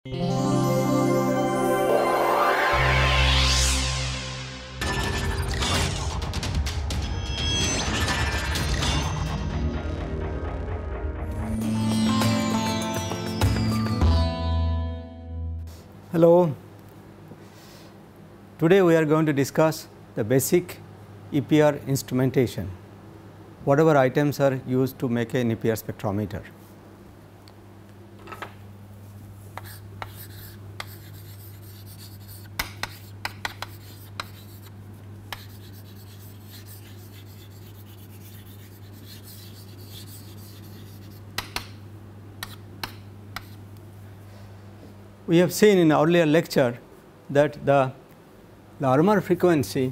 Hello, today we are going to discuss the basic EPR instrumentation, whatever items are used to make an EPR spectrometer. We have seen in our earlier lecture that the Larmor frequency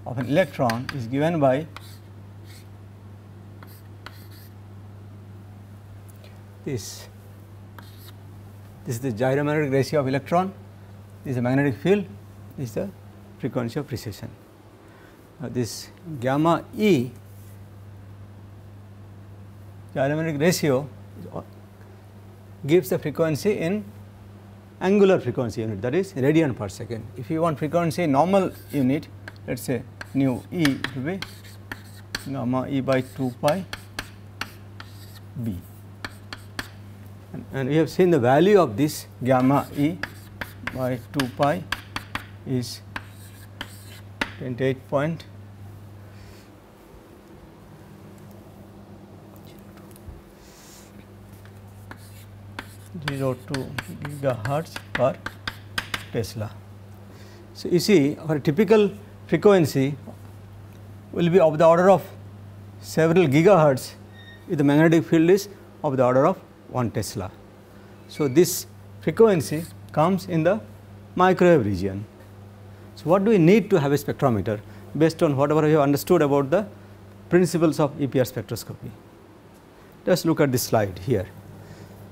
of an electron is given by this. This is the gyromagnetic ratio of electron, this is the magnetic field, this is the frequency of precession. This gamma E gyromagnetic ratio gives the frequency in angular frequency unit, that is radian per second. If you want frequency in normal unit, let us say nu E, it will be gamma E by 2 pi B. And we have seen the value of this gamma E by 2 pi is 28.02 gigahertz per Tesla. So, you see our typical frequency will be of the order of several gigahertz if the magnetic field is of the order of 1 Tesla. So, this frequency comes in the microwave region. So, what do we need to have a spectrometer based on whatever we have understood about the principles of EPR spectroscopy? Let us look at this slide here.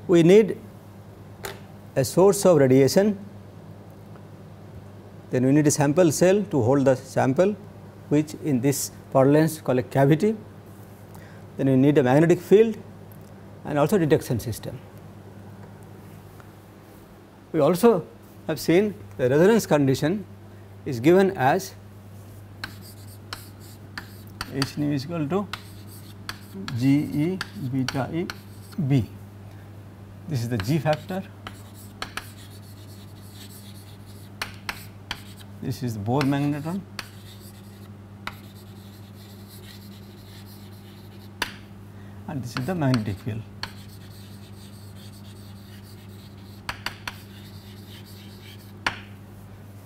We need a source of radiation, then we need a sample cell to hold the sample, which in this parlance called a cavity, then we need a magnetic field and also detection system. We also have seen the resonance condition is given as H nu is equal to G E beta E B. This is the G factor, this is the Bohr magnetron, and this is the magnetic field.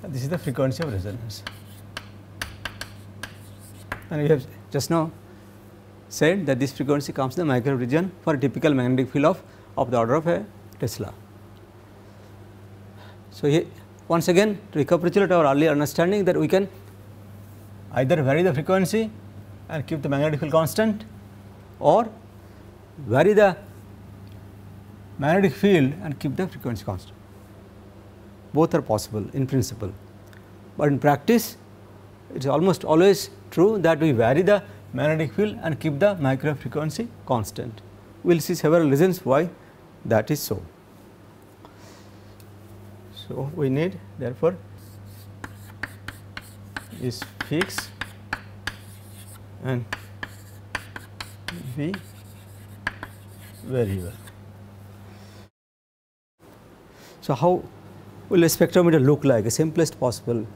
And this is the frequency of resonance. And we have just now said that this frequency comes in the microwave region for a typical magnetic field of the order of a Tesla. So, here once again to recapitulate our earlier understanding that we can either vary the frequency and keep the magnetic field constant, or vary the magnetic field and keep the frequency constant. Both are possible in principle, but in practice it is almost always true that we vary the magnetic field and keep the microwave frequency constant. We will see several reasons why that is so. So, we need therefore is fixed and be variable. So, how will a spectrometer look like? A simplest possible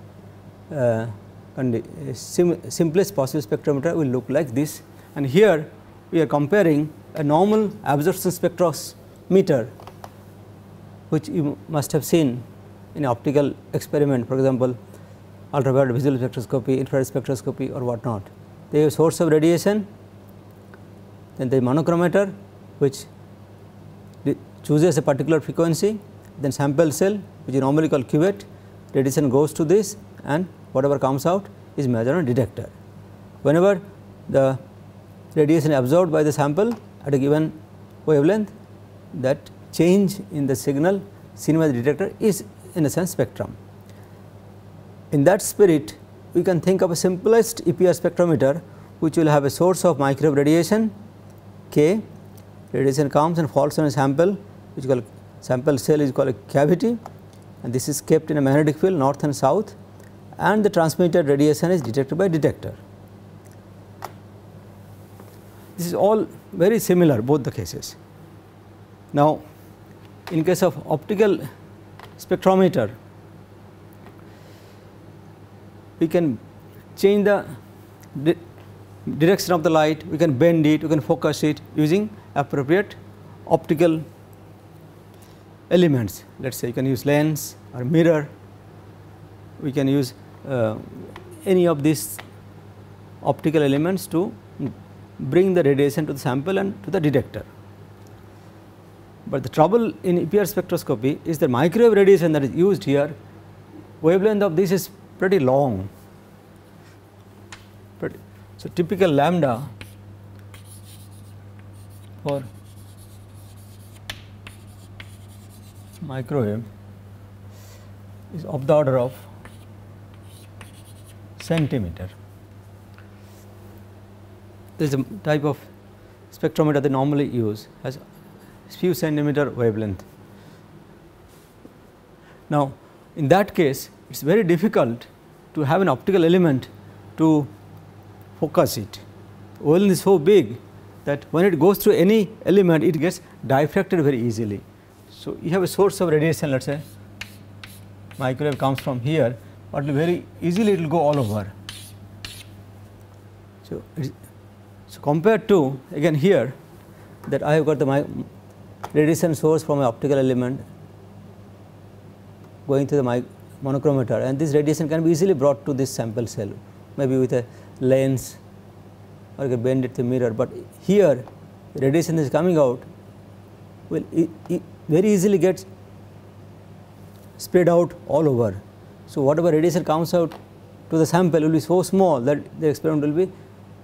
simplest possible spectrometer will look like this, and here we are comparing a normal absorption spectrometer, which you must have seen in optical experiment, for example ultraviolet visual spectroscopy, infrared spectroscopy or what not. They have source of radiation, then the monochromator which chooses a particular frequency, then sample cell which is normally called cuvette, radiation goes to this and whatever comes out is measured on a detector. Whenever the radiation absorbed by the sample at a given wavelength, that change in the signal seen by the detector is in a sense spectrum. In that spirit, we can think of a simplest EPR spectrometer which will have a source of microwave radiation K, radiation comes and falls on a sample which is called sample cell is called a cavity, and this is kept in a magnetic field north and south, and the transmitted radiation is detected by detector. This is all very similar, both the cases. Now, in case of optical spectrometer, we can change the direction of the light, we can bend it, we can focus it using appropriate optical elements. Let us say you can use lens or mirror, we can use any of these optical elements to bring the radiation to the sample and to the detector. But the trouble in EPR spectroscopy is the microwave radiation that is used here, wavelength of this is pretty long. So, typical lambda for microwave is of the order of centimeter. This is a type of spectrometer they normally use, has few centimeter wavelength. Now, in that case it is very difficult to have an optical element to focus it. Wavelength is so big that when it goes through any element it gets diffracted very easily. So, you have a source of radiation, let us say microwave comes from here, but very easily it will go all over. So, compared to again here that I have got the radiation source from an optical element going to the monochromator, and this radiation can be easily brought to this sample cell, maybe with a lens or you can bend it to mirror, but here radiation is coming out will very easily gets spread out all over. So, whatever radiation comes out to the sample will be so small that the experiment will be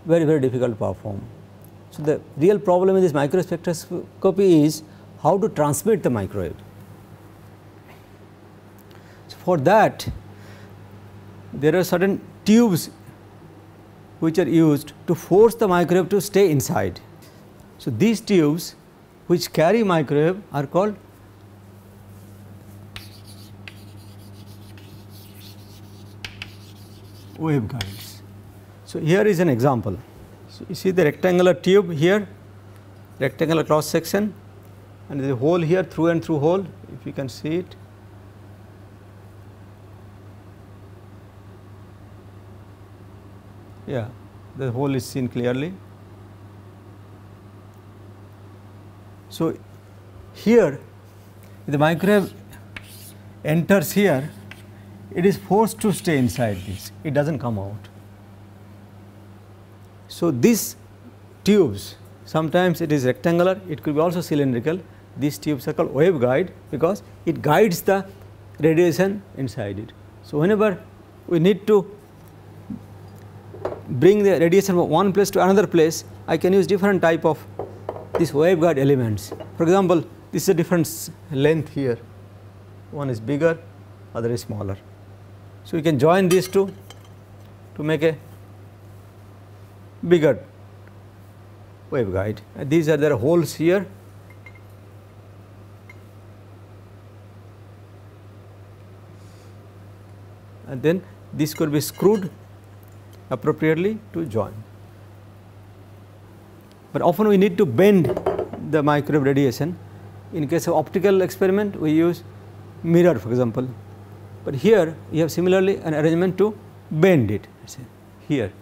very difficult to perform. So, the real problem in this microspectroscopy is how to transmit the microwave. So, for that there are certain tubes which are used to force the microwave to stay inside. So, these tubes which carry microwave are called waveguides. So, here is an example. So, you see the rectangular tube here, rectangular cross section, and there is a hole here, through and through hole, if you can see it. Yeah, the hole is seen clearly. So, here if the microwave enters here, it is forced to stay inside this, it does not come out. So, these tubes, sometimes it is rectangular, it could be also cylindrical. These tubes are called waveguide because it guides the radiation inside it. So, whenever we need to bring the radiation from one place to another place, I can use different type of these waveguide elements. For example, this is a different length here, one is bigger, other is smaller. So, you can join these two to make a bigger waveguide. These are there are holes here. And then this could be screwed appropriately to join. But often we need to bend the microwave radiation. In case of optical experiment, we use mirror, for example. But here you have similarly an arrangement to bend it. Here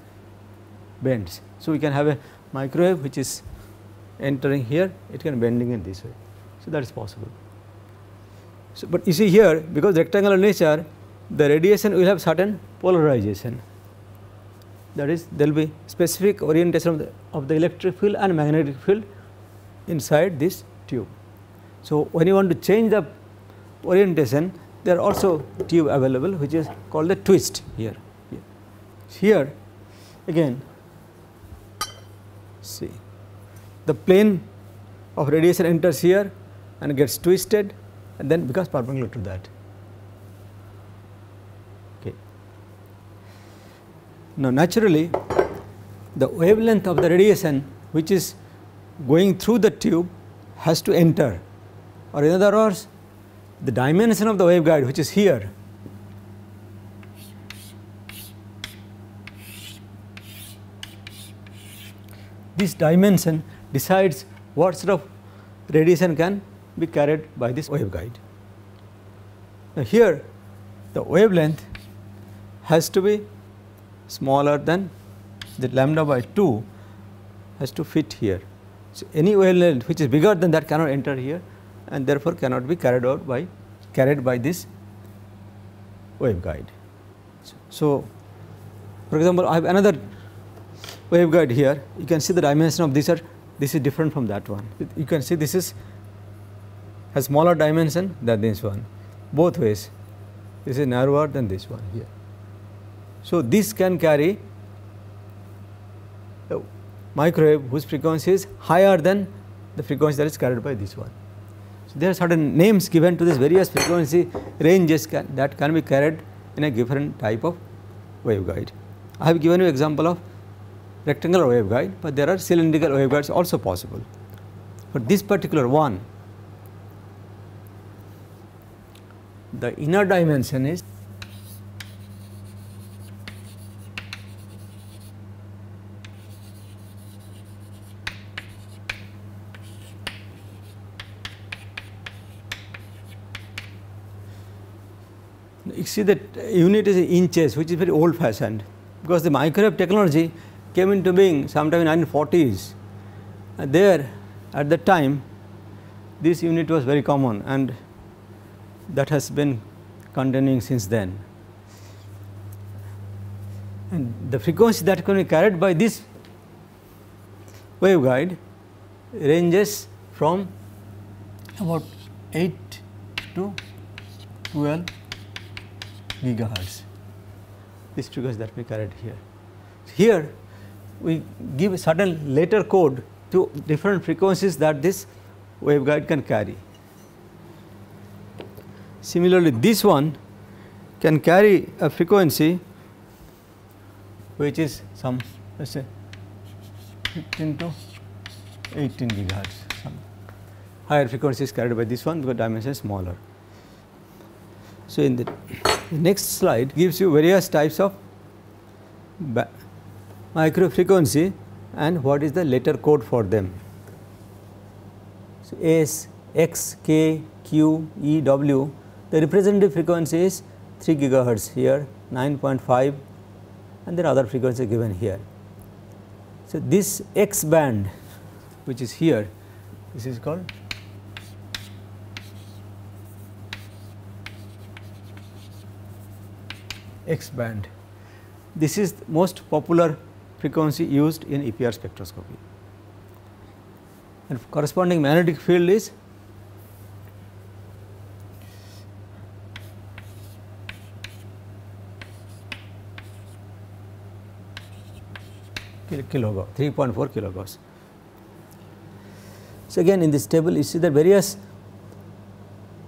bends. So, we can have a microwave which is entering here, it can bending in this way. So, that is possible. So, but you see here, because rectangular nature, the radiation will have certain polarization. That is, there will be specific orientation of the electric field and magnetic field inside this tube. So, when you want to change the orientation, there are also tube available which is called the twist here. Here again, see the plane of radiation enters here and gets twisted and then becomes perpendicular to that. Okay. Now, naturally the wavelength of the radiation which is going through the tube has to enter, or in other words the dimension of the waveguide, which is here, this dimension decides what sort of radiation can be carried by this waveguide. Now, here the wavelength has to be smaller than the lambda by 2 has to fit here. So, any wavelength which is bigger than that cannot enter here, and therefore cannot be carried by this waveguide. So, for example, I have another waveguide here. You can see the dimension of this is different from that one. You can see this has smaller dimension than this one, both ways. This is narrower than this one here. So, this can carry a microwave whose frequency is higher than the frequency that is carried by this one. So, there are certain names given to this various frequency ranges that can be carried in a different type of waveguide. I have given you example of rectangular waveguide, but there are cylindrical waveguides also possible. For this particular one, the inner dimension is you see that unit is in inches, which is very old fashioned, because the microwave technology came into being sometime in 1940s. There at that time this unit was very common, and that has been continuing since then. And the frequency that can be carried by this waveguide ranges from about 8 to 12 gigahertz. This frequency that we carried here. Here we give a certain later code to different frequencies that this waveguide can carry. Similarly, this one can carry a frequency which is some, let us say 15 to 18 gigahertz. Some higher frequency is carried by this one because dimension is smaller. So, in the next slide gives you various types of micro frequency and what is the later code for them. So, S, X, K, Q, E, W, the representative frequency is 3 gigahertz here, 9.5, and there are other frequencies given here. So, this X band which is here, this is called X band. This is the most popular frequency used in EPR spectroscopy, and corresponding magnetic field is kilogauss, 3.4 kilogauss. So, again in this table you see that various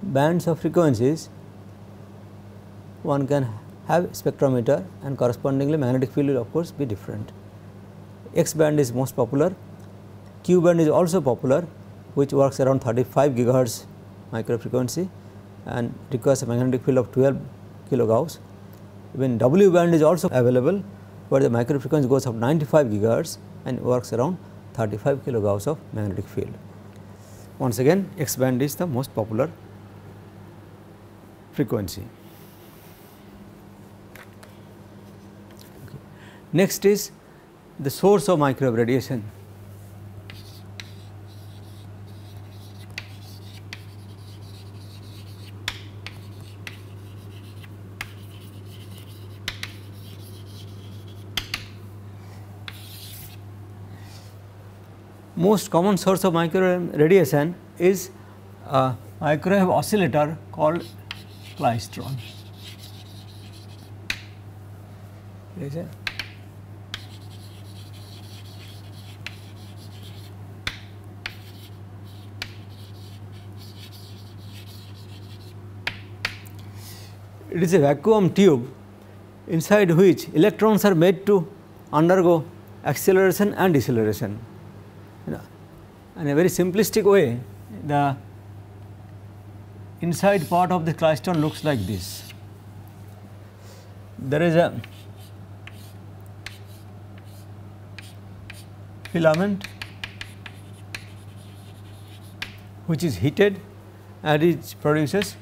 bands of frequencies one can have spectrometer, and correspondingly magnetic field will of course be different. X band is most popular, Q band is also popular, which works around 35 gigahertz micro frequency and requires a magnetic field of 12 kilogauss. Even W band is also available, where the micro frequency goes up 95 gigahertz and works around 35 kilogauss of magnetic field. Once again, X band is the most popular frequency. Next is the source of microwave radiation. Most common source of microwave radiation is a microwave oscillator called klystron. It is a vacuum tube inside which electrons are made to undergo acceleration and deceleration. In a very simplistic way, the inside part of the klystron looks like this. There is a filament which is heated and it produces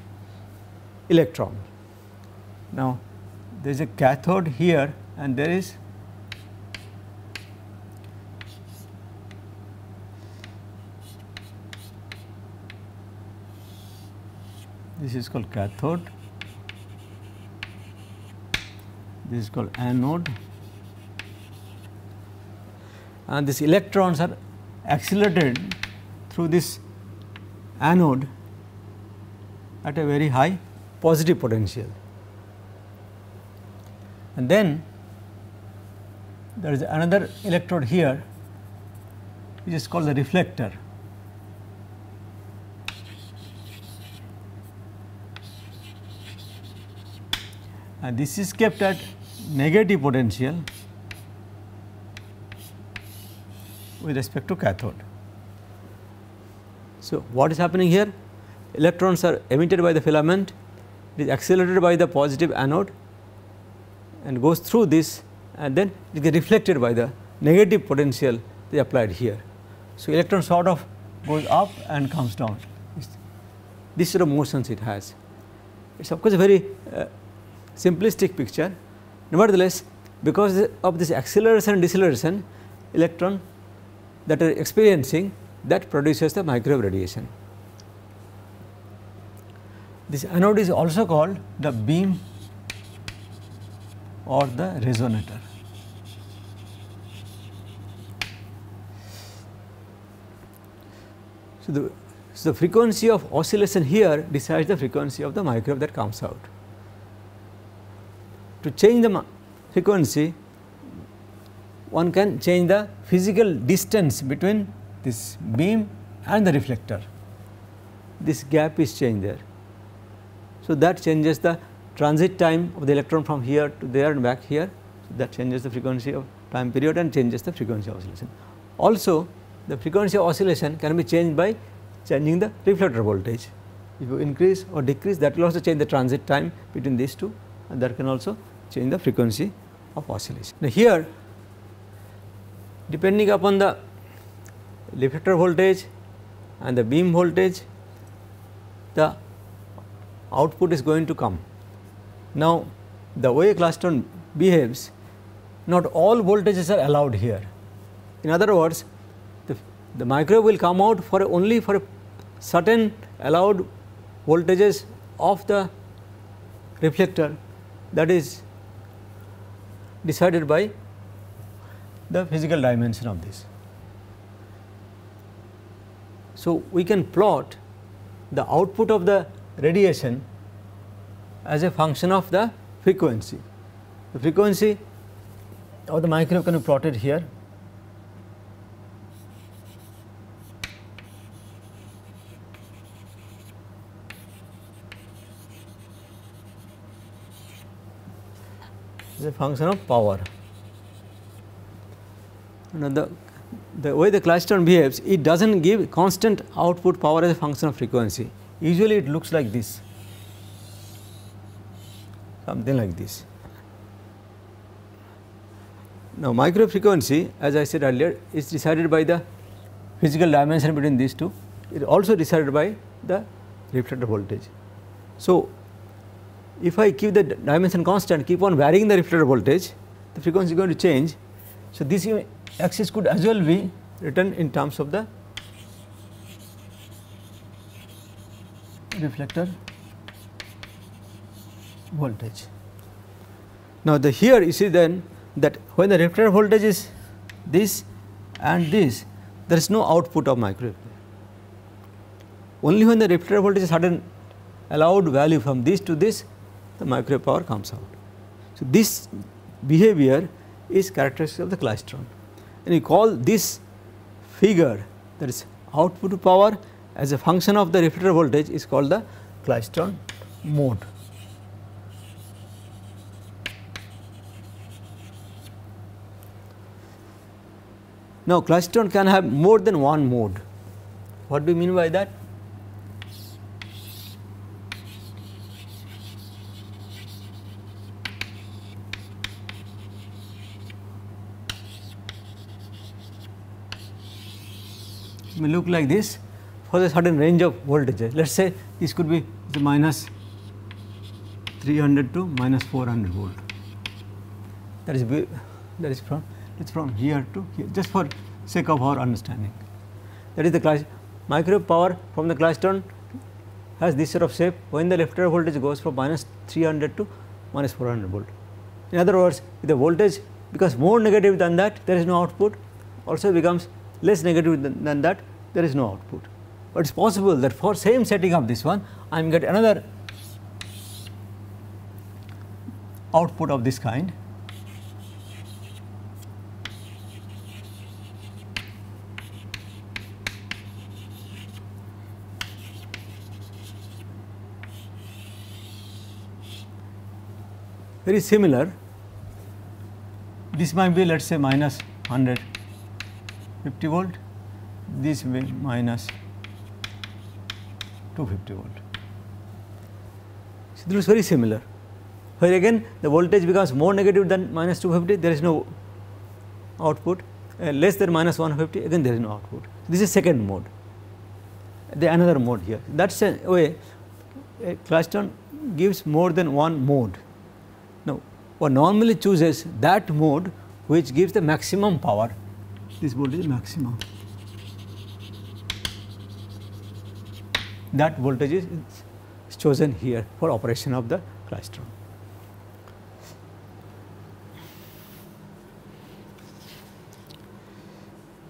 electron. Now, there is a cathode here and there is this is called cathode, this is called anode, and these electrons are accelerated through this anode at a very high positive potential. And then there is another electrode here which is called the reflector. And this is kept at negative potential with respect to cathode. So, what is happening here? Electrons are emitted by the filament, it is accelerated by the positive anode and goes through this, and then it gets reflected by the negative potential they applied here. So, electron sort of goes up and comes down. This sort of motions it has. It is of course a very simplistic picture. Nevertheless, because of this acceleration and deceleration, electron that are experiencing, that produces the microwave radiation. This anode is also called the beam or the resonator. So, the frequency of oscillation here decides the frequency of the microwave that comes out. To change the frequency, one can change the physical distance between this beam and the reflector. This gap is changed there. So, that changes the transit time of the electron from here to there and back here. So, that changes the frequency of time period and changes the frequency of oscillation. Also, the frequency of oscillation can be changed by changing the reflector voltage. If you increase or decrease, that will also change the transit time between these two, and that can also change the frequency of oscillation. Now, here depending upon the reflector voltage and the beam voltage, the output is going to come. Now, the way a klystron behaves, not all voltages are allowed here. In other words, the microwave will come out for only for a certain allowed voltages of the reflector, that is decided by the physical dimension of this. So, we can plot the output of the radiation as a function of the frequency. The frequency of the microwave can be plotted here. Is a function of power. Now, the way the klystron behaves, it does not give constant output power as a function of frequency. Usually it looks like this, something like this. Now, microwave frequency, as I said earlier, is decided by the physical dimension between these two. It is also decided by the reflector voltage. So, if I keep the dimension constant, keep on varying the reflector voltage, the frequency is going to change. So, this axis could as well be written in terms of the reflector voltage. Now, here you see then that when the reflector voltage is this and this, there is no output of microwave. Only when the reflector voltage is certain allowed value from this to this, the microwave power comes out. So, this behavior is characteristic of the klystron, and we call this figure, that is output to power as a function of the reflector voltage, is called the klystron mode. Now, klystron can have more than one mode. What do you mean by that? may look like this for a certain range of voltages. Let us say this could be the minus 300 to minus 400 volt. That is from here to here, just for sake of our understanding. That is the microwave power from the klystron has this sort of shape when the reflector voltage goes from minus 300 to minus 400 volt. In other words, if the voltage becomes more negative than that, there is no output, also becomes less negative than that, there is no output. But it is possible that for same setting of this one, I am getting another output of this kind. Very similar. This might be, let us say, minus 150 volt, this will be minus 250 volt. So, this is very similar, where again the voltage becomes more negative than minus 250, there is no output, less than minus 150, again there is no output. This is second mode, another mode here. That is a way a klystron gives more than one mode. Now, one normally chooses that mode which gives the maximum power. This voltage is maximum. That voltage is chosen here for operation of the klystron.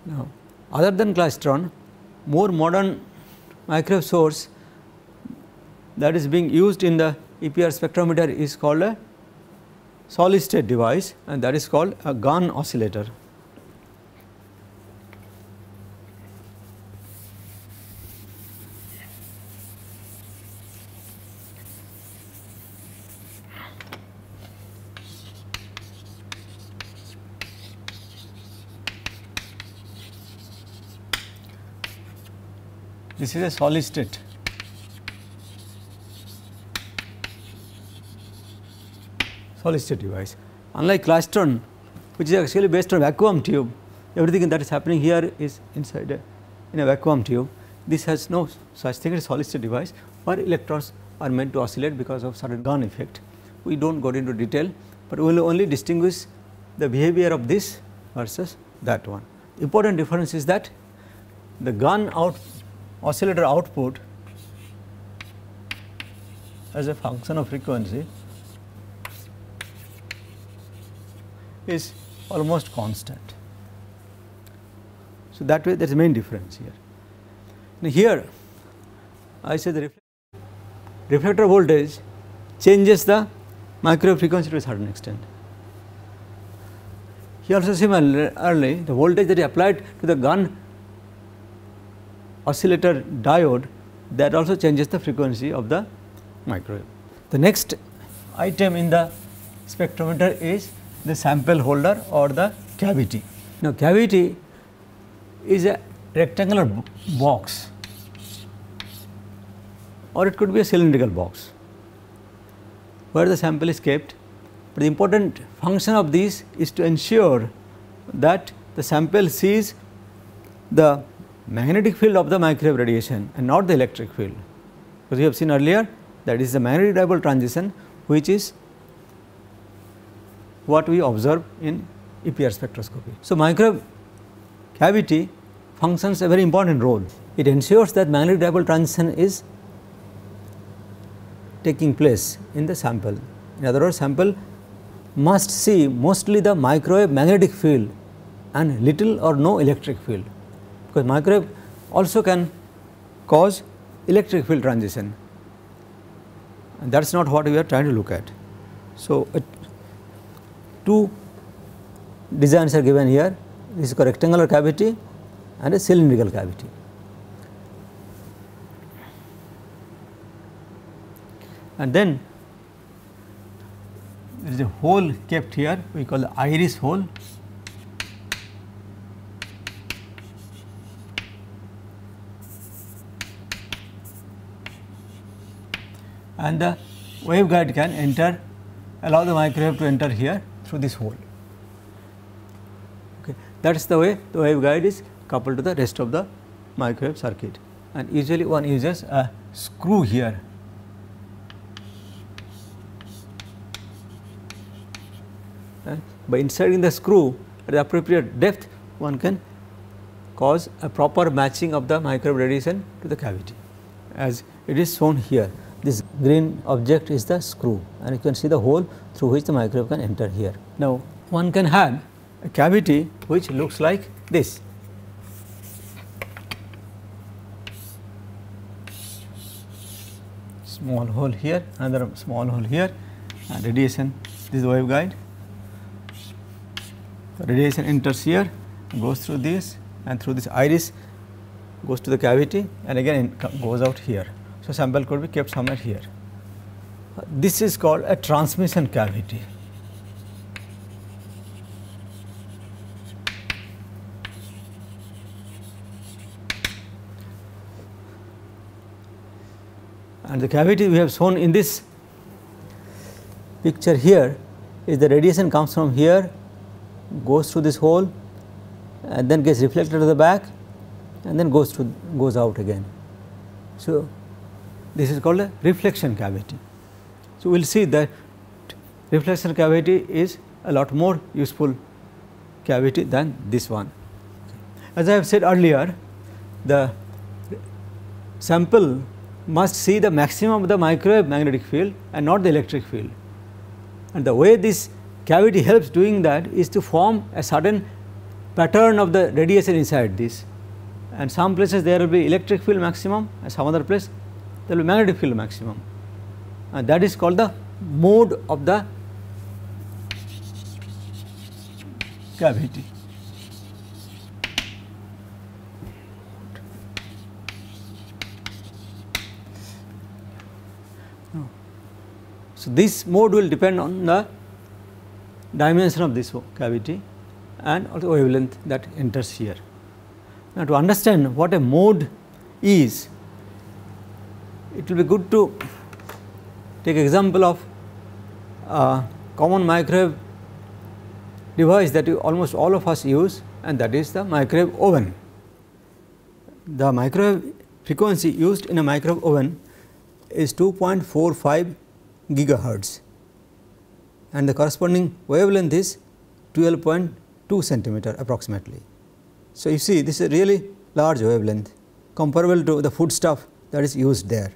Now, other than klystron, more modern microwave source that is being used in the EPR spectrometer is called a solid state device, and that is called a GAN oscillator. This is a solid state. Solid state device. Unlike klystron, which is actually based on vacuum tube, everything that is happening here is inside in a vacuum tube. This has no such thing as solid state device, where electrons are meant to oscillate because of certain GAN effect. We do not go into detail, but we will only distinguish the behavior of this versus that one. Important difference is that the GAN oscillator output as a function of frequency is almost constant. So, that way there is a main difference here. Now, here I say the reflector voltage changes the microwave frequency to a certain extent. Here also similarly, the voltage that is applied to the GAN oscillator diode, that also changes the frequency of the microwave. The next item in the spectrometer is the sample holder or the cavity. Now, cavity is a rectangular box, or it could be a cylindrical box where the sample is kept. But the important function of this is to ensure that the sample sees the magnetic field of the microwave radiation and not the electric field, because we have seen earlier that is the magnetic dipole transition, which is what we observe in EPR spectroscopy. So, microwave cavity functions a very important role. It ensures that magnetic dipole transition is taking place in the sample. In other words, sample must see mostly the microwave magnetic field and little or no electric field, because microwave also can cause electric field transition, and that is not what we are trying to look at. So, two designs are given here. This is a rectangular cavity and a cylindrical cavity. And then there is a hole kept here, we call the iris hole. And the waveguide can enter, allow the microwave to enter here through this hole. Okay. That is the way the waveguide is coupled to the rest of the microwave circuit, and usually one uses a screw here. And by inserting the screw at the appropriate depth, one can cause a proper matching of the microwave radiation to the cavity, as it is shown here. This green object is the screw, and you can see the hole through which the microwave can enter here. Now, one can have a cavity which looks like this. Small hole here, another small hole here, and radiation. This is the waveguide. Radiation enters here, goes through this, and through this iris goes to the cavity, and again goes out here. So, sample could be kept somewhere here. This is called a transmission cavity. And the cavity we have shown in this picture here is the radiation comes from here, goes through this hole, and then gets reflected to the back, and then goes out again. So, this is called a reflection cavity. So, we will see that reflection cavity is a lot more useful cavity than this one. As I have said earlier, the sample must see the maximum of the microwave magnetic field and not the electric field. And the way this cavity helps doing that is to form a certain pattern of the radiation inside this, and some places there will be electric field maximum, and some other place there will be magnetic field maximum, and that is called the mode of the cavity. So, this mode will depend on the dimension of this cavity and also wavelength that enters here. Now, to understand what a mode is, it will be good to take example of a common microwave device that almost all of us use, and that is the microwave oven. The microwave frequency used in a microwave oven is 2.45 gigahertz, and the corresponding wavelength is 12.2 centimeter approximately. So, you see this is a really large wavelength comparable to the food stuff that is used there.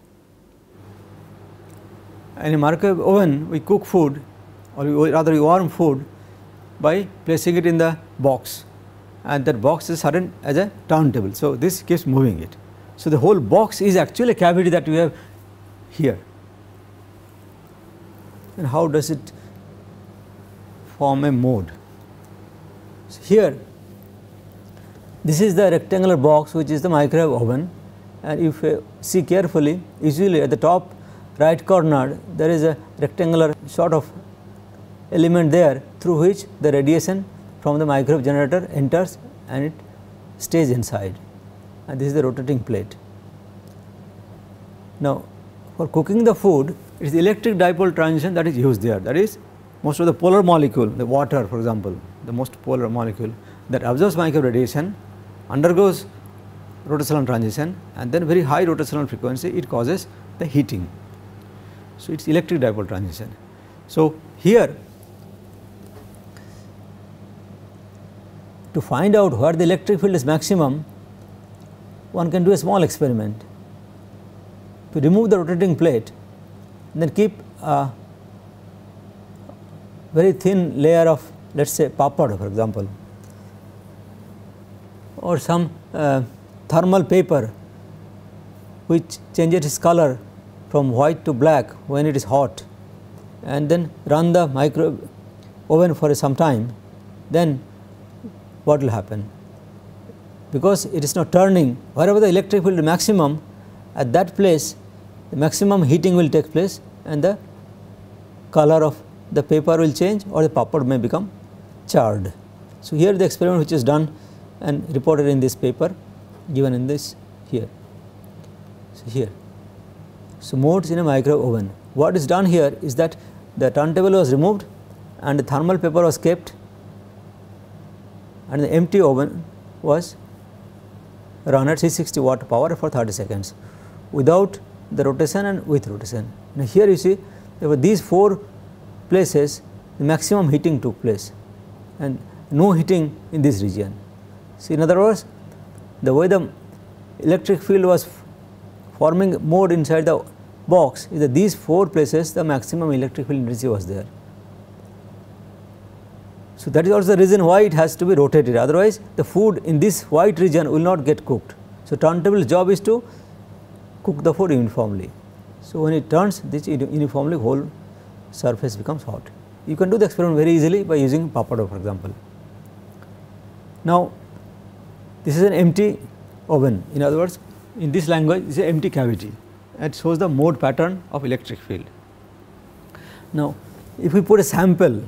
In a microwave oven, we cook food, or rather we warm food by placing it in the box, and that box is certain as a turntable. So, this keeps moving it. So, the whole box is actually a cavity that we have here. And how does it form a mode? So, here this is the rectangular box which is the microwave oven, and if you see carefully, usually at the top right corner there is a rectangular sort of element there through which the radiation from the microwave generator enters and it stays inside, and this is the rotating plate. Now, for cooking the food, it is the electric dipole transition that is used there. That is, most of the polar molecule, the water for example, the most polar molecule that absorbs microwave radiation undergoes rotational transition, and then very high rotational frequency it causes the heating. So, it is electric dipole transition. So, here to find out where the electric field is maximum, one can do a small experiment. To remove the rotating plate, and then keep a very thin layer of, let us say, papad for example, or some thermal paper which changes its color from white to black when it is hot, and then run the microwave oven for some time, then what will happen? Because it is not turning, wherever the electric field is maximum, at that place the maximum heating will take place, and the color of the paper will change, or the papad may become charred. So, here the experiment which is done and reported in this paper given in this here. So, here. So, modes in a microwave oven. What is done here is that the turntable was removed and the thermal paper was kept, and the empty oven was run at 660 watt power for 30 seconds without the rotation and with rotation. Now, here you see over these 4 places the maximum heating took place and no heating in this region. So, in other words, the way the electric field was forming mode inside the box is that these 4 places the maximum electric field intensity was there. So, that is also the reason why it has to be rotated, otherwise the food in this white region will not get cooked. So, turntable's job is to cook the food uniformly. So, when it turns this uniformly, whole surface becomes hot. You can do the experiment very easily by using papadum, for example. Now, this is an empty oven, in other words in this language it is an empty cavity and shows the mode pattern of electric field. Now, if we put a sample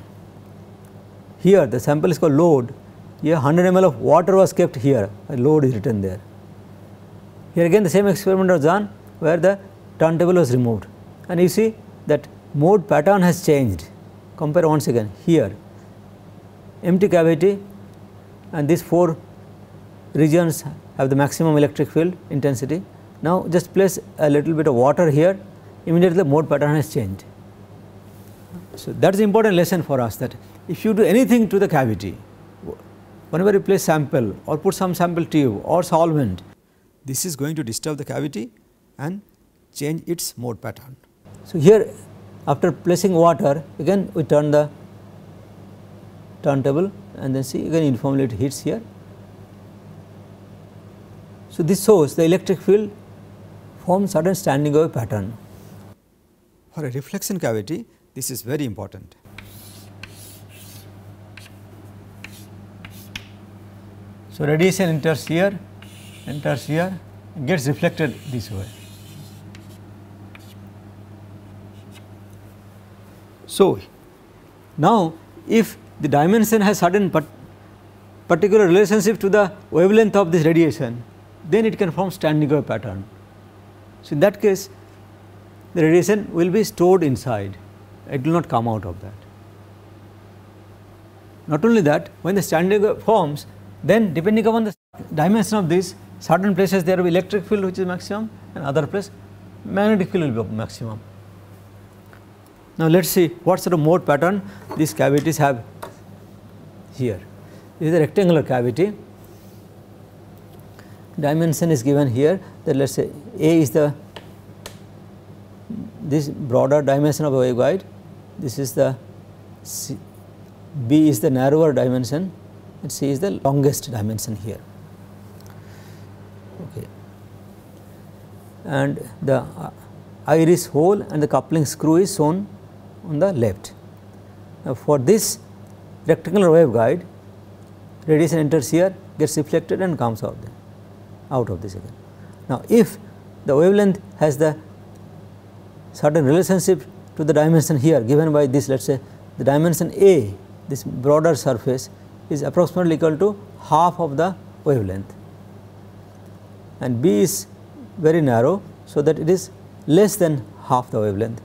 here, the sample is called load, here 100 ml of water was kept here, a load is written there. Here again the same experiment was done where the turntable was removed and you see that mode pattern has changed. Compare once again, here empty cavity and these 4 regions have the maximum electric field intensity. Now, just place a little bit of water here, immediately the mode pattern has changed. So, that is an important lesson for us, that if you do anything to the cavity, whenever you place sample or put some sample tube or solvent, this is going to disturb the cavity and change its mode pattern. So, here after placing water, again we turn the turntable and then see again uniformly it heats here. So, this shows the electric field forms certain standing wave pattern. For a reflection cavity, this is very important. So, radiation enters here, gets reflected this way. So, now if the dimension has certain particular relationship to the wavelength of this radiation, then it can form standing wave pattern. So, in that case the radiation will be stored inside, it will not come out of that. Not only that, when the standing wave forms, then depending upon the dimension of this, certain places there will be electric field which is maximum and other place magnetic field will be maximum. Now, let us see what sort of mode pattern these cavities have here. This is a rectangular cavity, dimension is given here, that let us say A is the this broader dimension of a waveguide, this is the C, B is the narrower dimension and C is the longest dimension here. Okay. And the iris hole and the coupling screw is shown on the left. Now, for this rectangular waveguide, radiation enters here, gets reflected and comes out of this again. Now, if the wavelength has the certain relationship to the dimension here given by this, let us say the dimension A, this broader surface is approximately equal to half of the wavelength and B is very narrow, so that it is less than half the wavelength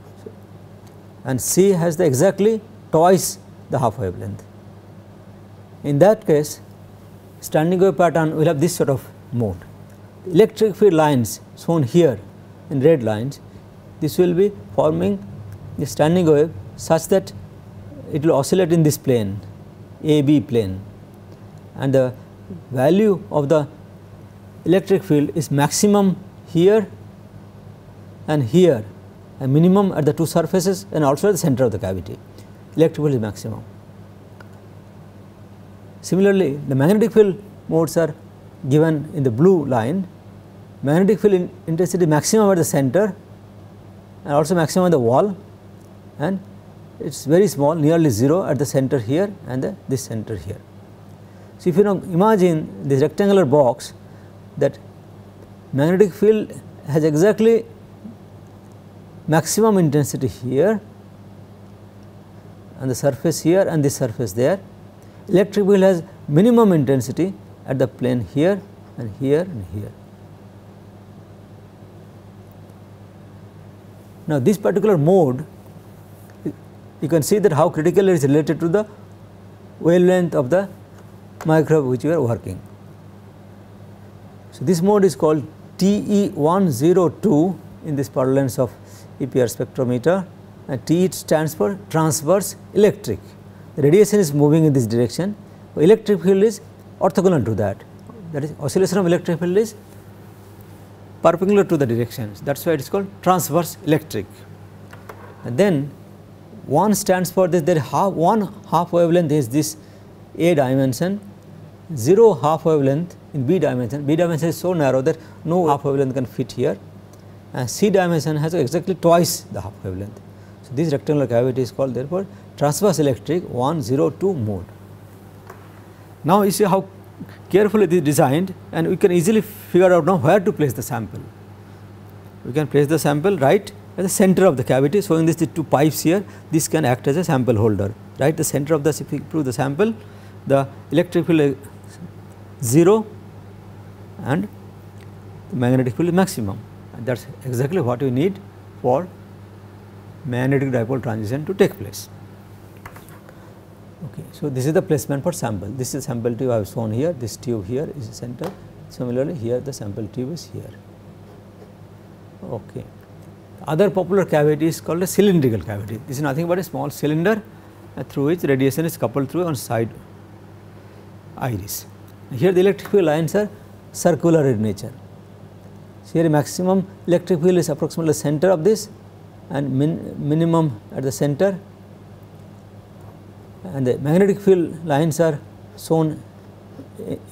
and C has the exactly twice the half wavelength. In that case, standing wave pattern will have this sort of mode. Electric field lines shown here in red lines, this will be forming the standing wave such that it will oscillate in this plane, AB plane, and the value of the electric field is maximum here and here, and minimum at the 2 surfaces and also at the center of the cavity. Electric field is maximum. Similarly, the magnetic field modes are given in the blue line. Magnetic field intensity maximum at the center and also maximum at the wall, and it is very small, nearly 0 at the center here and this center here. So, if you now imagine this rectangular box, that magnetic field has exactly maximum intensity here and the surface here and this surface there. Electric field has minimum intensity at the plane here and here and here. Now, this particular mode, you can see that how critical it is related to the wavelength of the microwave which you are working. So, this mode is called TE102 in this parlance of EPR spectrometer, and T stands for transverse electric. The radiation is moving in this direction, electric field is orthogonal to that is oscillation of electric field is perpendicular to the directions, that is why it is called transverse electric. And then 1 stands for this, there one half wavelength is this A dimension, 0 half wavelength in B dimension. B dimension is so narrow that no half wavelength can fit here, and C dimension has exactly twice the half wavelength. So, this rectangular cavity is called therefore transverse electric 102 mode. Now, you see how carefully it is designed, and we can easily figure out now where to place the sample. We can place the sample right at the center of the cavity, showing this the 2 pipes here. This can act as a sample holder, right the center of the, if we prove the sample, the electric field is 0 and the magnetic field is maximum, and that is exactly what we need for magnetic dipole transition to take place. Okay. So, this is the placement for sample. This is sample tube I have shown here, this tube here is the center. Similarly, here the sample tube is here. Okay. Other popular cavity is called a cylindrical cavity. This is nothing but a small cylinder through which radiation is coupled through on side iris. Here the electric field lines are circular in nature. So, here maximum electric field is approximately the center of this, and minimum at the center, and the magnetic field lines are shown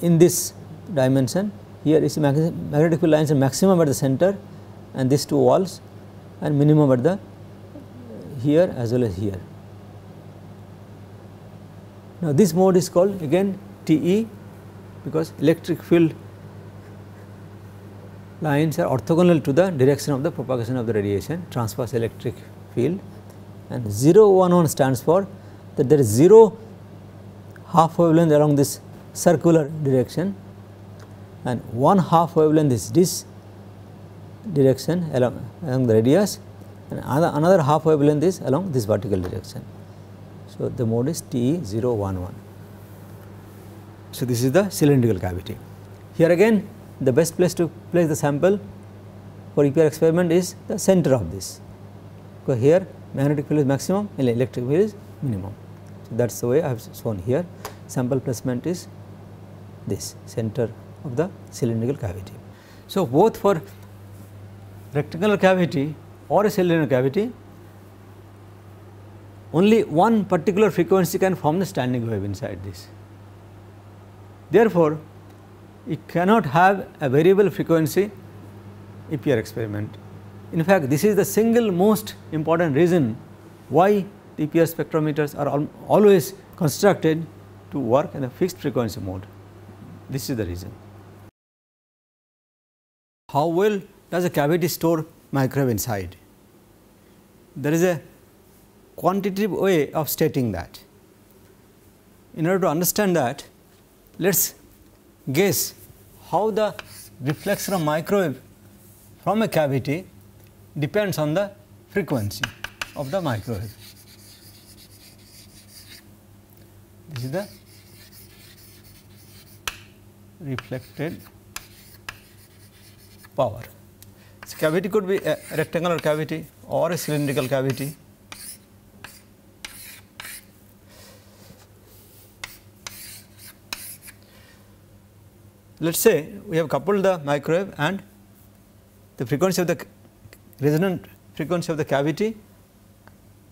in this dimension. Here is magnetic field lines are maximum at the center and these 2 walls, and minimum at the here as well as here. Now, this mode is called again TE, because electric field lines are orthogonal to the direction of the propagation of the radiation, transverse electric field, and 011 stands for that there is 0 half wavelength along this circular direction, and 1 half wavelength is this direction along the radius, and another half wavelength is along this vertical direction. So, the mode is TE011. So, this is the cylindrical cavity. Here again the best place to place the sample for EPR experiment is the center of this, because here magnetic field is maximum and electric field is minimum. So, that is the way I have shown here. Sample placement is this center of the cylindrical cavity. So, both for rectangular cavity or a cylindrical cavity, only one particular frequency can form the standing wave inside this. Therefore, you cannot have a variable frequency EPR experiment. In fact, this is the single most important reason why the EPR spectrometers are always constructed to work in a fixed frequency mode. This is the reason. How well does a cavity store microwave inside? There is a quantitative way of stating that. In order to understand that, let us guess how the reflection of microwave from a cavity depends on the frequency of the microwave. This is the reflected power. So, cavity could be a rectangular cavity or a cylindrical cavity. Let us say we have coupled the microwave and the frequency of the resonant frequency of the cavity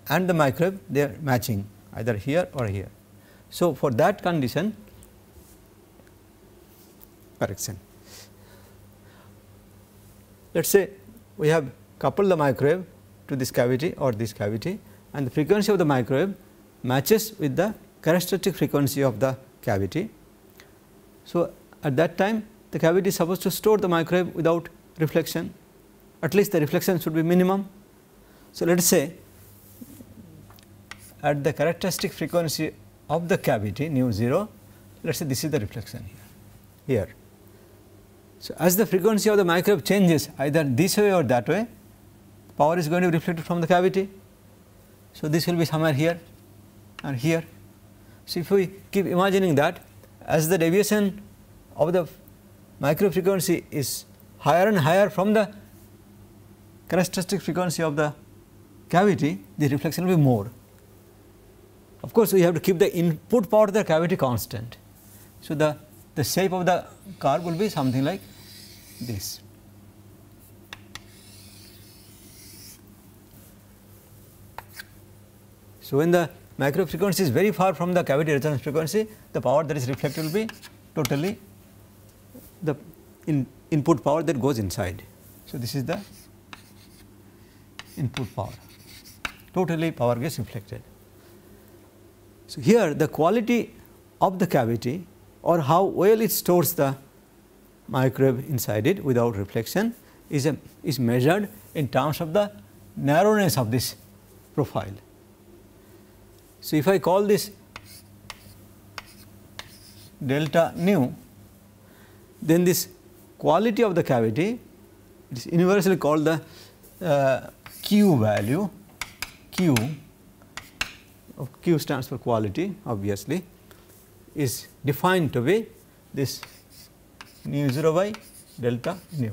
and the microwave, they are matching either here or here. So, for that condition, correction, let us say we have coupled the microwave to this cavity or this cavity, and the frequency of the microwave matches with the characteristic frequency of the cavity. So, at that time the cavity is supposed to store the microwave without reflection, at least the reflection should be minimum. So, let us say at the characteristic frequency of the cavity nu 0, let us say this is the reflection here. So, as the frequency of the microwave changes either this way or that way, power is going to be reflected from the cavity. So, this will be somewhere here and here. So, if we keep imagining that as the deviation of the microfrequency is higher and higher from the characteristic frequency of the cavity, the reflection will be more. Of course, we have to keep the input power of the cavity constant. So, the shape of the curve will be something like this. So, when the microfrequency is very far from the cavity resonance frequency, the power that is reflected will be totally the input power that goes inside. So, this is the input power, totally power gets reflected. So, here the quality of the cavity or how well it stores the microwave inside it without reflection is measured in terms of the narrowness of this profile. So, if I call this delta nu, then this quality of the cavity, it is universally called the Q value. Q stands for quality, obviously, is defined to be this nu 0 by delta nu.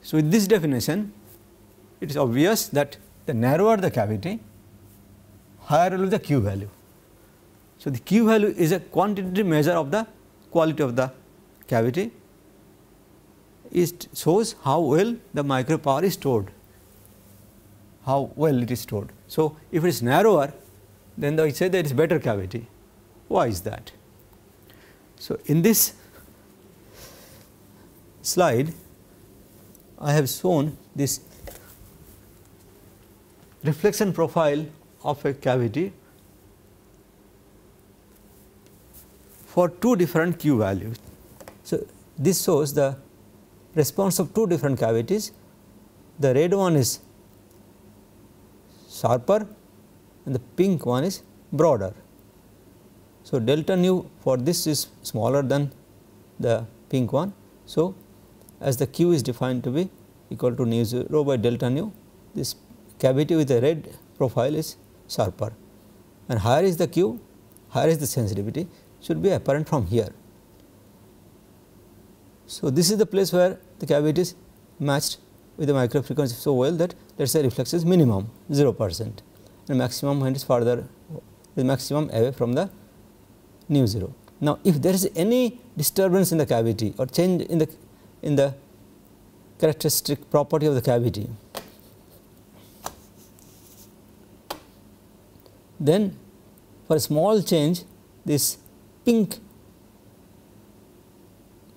So, with this definition, it is obvious that the narrower the cavity, higher will be the Q value. So, the Q value is a quantitative measure of the quality of the cavity. It shows how well the micro power is stored, how well it is stored. So, if it is narrower, then I say that it is better cavity. Why is that? So, in this slide, I have shown this reflection profile of a cavity for two different Q values. So, this shows the response of two different cavities. The red one is sharper and the pink one is broader. So, delta nu for this is smaller than the pink one. So, as the Q is defined to be equal to nu 0 by delta nu, this cavity with a red profile is sharper, and higher is the Q, higher is the sensitivity, should be apparent from here. So, this is the place where the cavity is matched with the microfrequency so well that let us say reflection is minimum 0% and maximum when it is further, the maximum away from the nu 0. Now, if there is any disturbance in the cavity or change in the characteristic property of the cavity, then for a small change this pink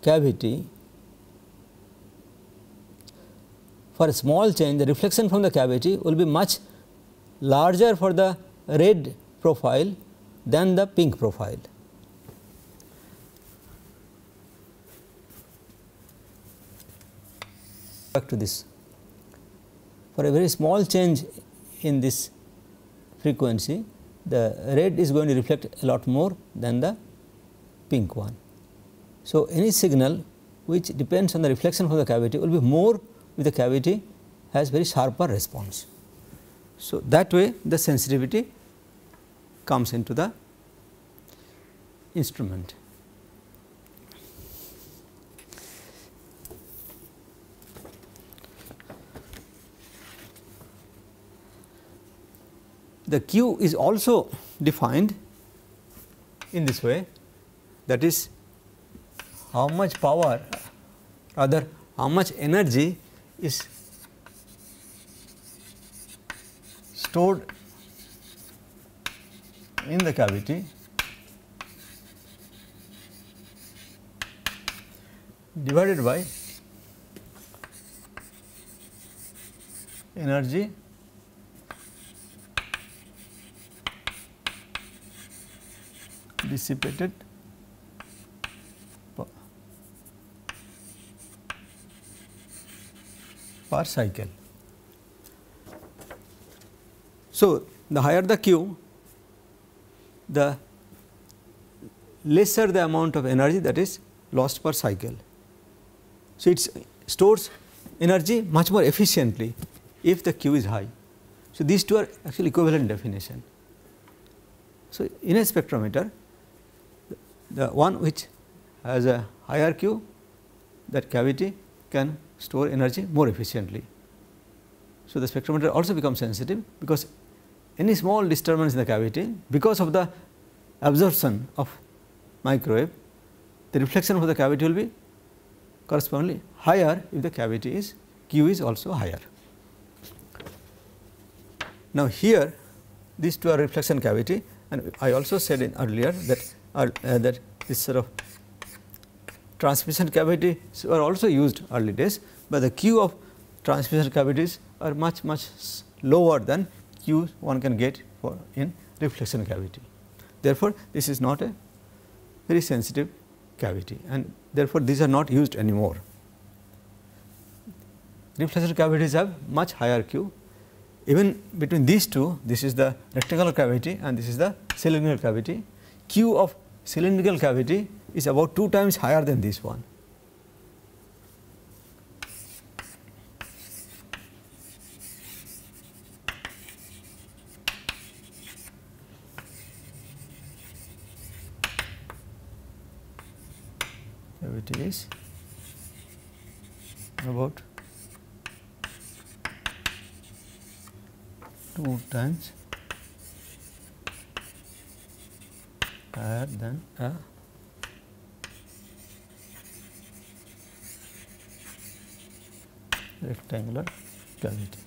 cavity, for a small change the reflection from the cavity will be much larger for the red profile than the pink profile. Back to this, for a very small change in this frequency, the red is going to reflect a lot more than the pink one. So, any signal which depends on the reflection from the cavity will be more if the cavity has very sharper response. So, that way the sensitivity comes into the instrument. The Q is also defined in this way, that is how much power, rather how much energy is stored in the cavity divided by energy dissipated per cycle. So, the higher the Q, the lesser the amount of energy that is lost per cycle. So, it stores energy much more efficiently if the Q is high. So, these two are actually equivalent definition. So, in a spectrometer, the one which has a higher Q, that cavity can store energy more efficiently. So, the spectrometer also becomes sensitive, because any small disturbance in the cavity, because of the absorption of microwave, the reflection of the cavity will be correspondingly higher if the cavity is Q is also higher. Now, here these two are reflection cavity, and I also said in earlier that this sort of transmission cavities were also used early days, but the Q of transmission cavities are much lower than Q one can get for in reflection cavity. Therefore, this is not a very sensitive cavity, and therefore, these are not used anymore. Reflection cavities have much higher Q. Even between these two, this is the rectangular cavity and this is the cylindrical cavity. Q of cylindrical cavity is about 2 times higher than this one. Cavity is about 2 times higher than a rectangular cavity.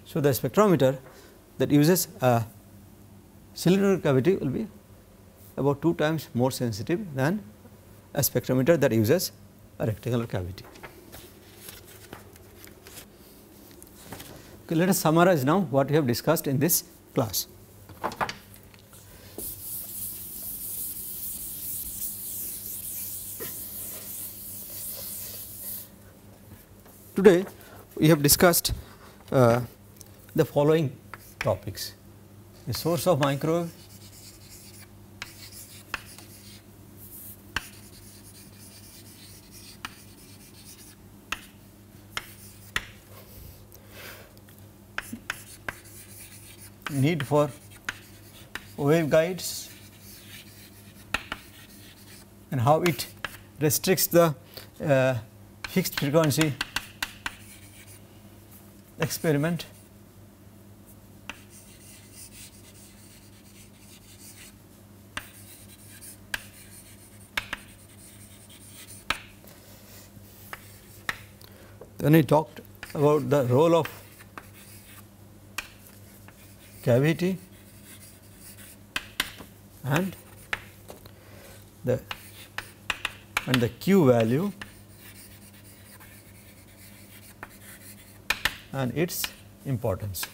So, the spectrometer that uses a cylindrical cavity will be about 2 times more sensitive than a spectrometer that uses a rectangular cavity. Okay, let us summarize now what we have discussed in this class. Today we have discussed the following topics: the source of microwave, need for waveguides and how it restricts the fixed frequency experiment, then we talked about the role of cavity and the Q value and its importance.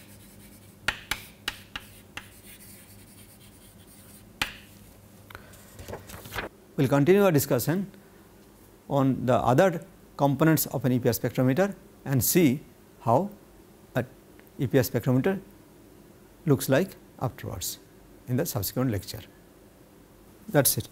We will continue our discussion on the other components of an EPR spectrometer and see how an EPR spectrometer looks like afterwards in the subsequent lecture. That is it.